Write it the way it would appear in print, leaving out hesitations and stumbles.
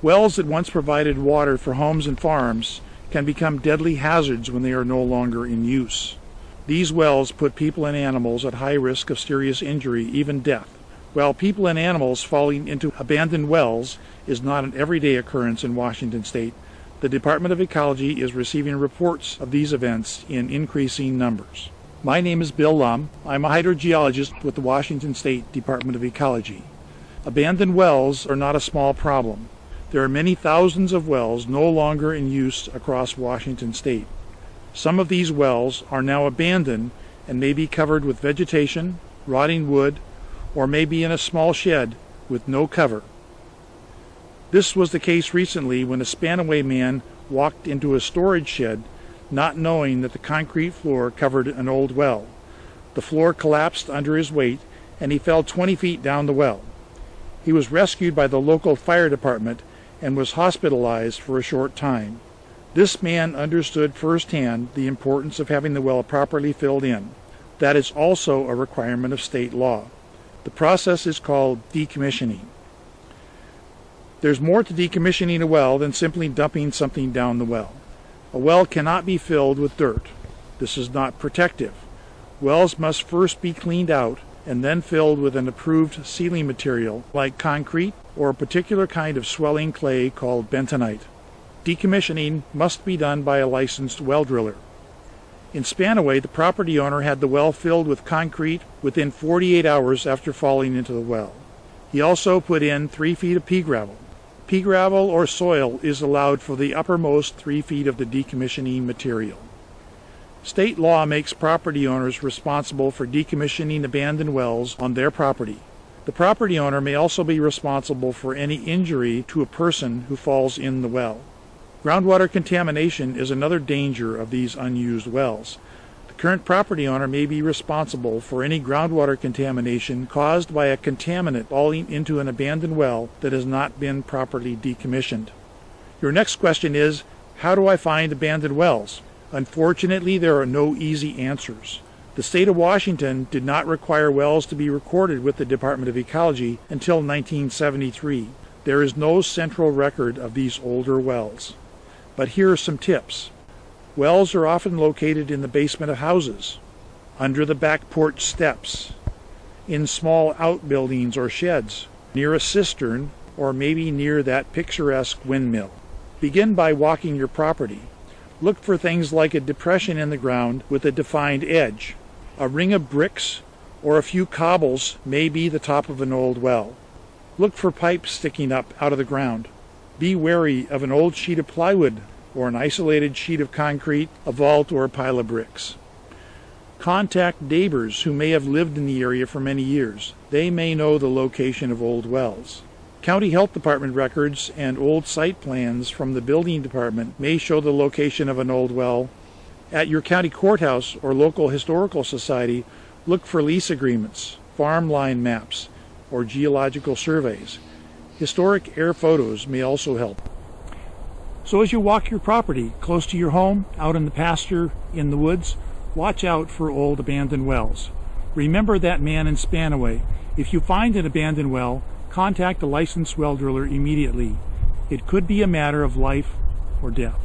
Wells that once provided water for homes and farms can become deadly hazards when they are no longer in use. These wells put people and animals at high risk of serious injury, even death. While people and animals falling into abandoned wells is not an everyday occurrence in Washington State, the Department of Ecology is receiving reports of these events in increasing numbers. My name is Bill Lum. I'm a hydrogeologist with the Washington State Department of Ecology. Abandoned wells are not a small problem. There are many thousands of wells no longer in use across Washington State. Some of these wells are now abandoned and may be covered with vegetation, rotting wood, or may be in a small shed with no cover. This was the case recently when a Spanaway man walked into a storage shed not knowing that the concrete floor covered an old well. The floor collapsed under his weight and he fell 20 feet down the well. He was rescued by the local fire department and was hospitalized for a short time. This man understood firsthand the importance of having the well properly filled in. That is also a requirement of state law. The process is called decommissioning. There's more to decommissioning a well than simply dumping something down the well. A well cannot be filled with dirt. This is not protective. Wells must first be cleaned out and then filled with an approved sealing material like concrete or a particular kind of swelling clay called bentonite. Decommissioning must be done by a licensed well driller. In Spanaway, the property owner had the well filled with concrete within 48 hours after falling into the well. He also put in 3 feet of pea gravel. Pea gravel or soil is allowed for the uppermost 3 feet of the decommissioning material. State law makes property owners responsible for decommissioning abandoned wells on their property. The property owner may also be responsible for any injury to a person who falls in the well. Groundwater contamination is another danger of these unused wells. The current property owner may be responsible for any groundwater contamination caused by a contaminant falling into an abandoned well that has not been properly decommissioned. Your next question is, how do I find abandoned wells? Unfortunately, there are no easy answers. The state of Washington did not require wells to be recorded with the Department of Ecology until 1973. There is no central record of these older wells. But here are some tips. Wells are often located in the basement of houses, under the back porch steps, in small outbuildings or sheds, near a cistern, or maybe near that picturesque windmill. Begin by walking your property. Look for things like a depression in the ground with a defined edge. A ring of bricks or a few cobbles may be the top of an old well. Look for pipes sticking up out of the ground. Be wary of an old sheet of plywood or an isolated sheet of concrete, a vault, or a pile of bricks. Contact neighbors who may have lived in the area for many years. They may know the location of old wells. County Health Department records and old site plans from the building department may show the location of an old well. At your county courthouse or local historical society, look for lease agreements, farm line maps, or geological surveys. Historic air photos may also help. So as you walk your property, close to your home, out in the pasture, in the woods, watch out for old abandoned wells. Remember that man in Spanaway. If you find an abandoned well, contact a licensed well driller immediately. It could be a matter of life or death.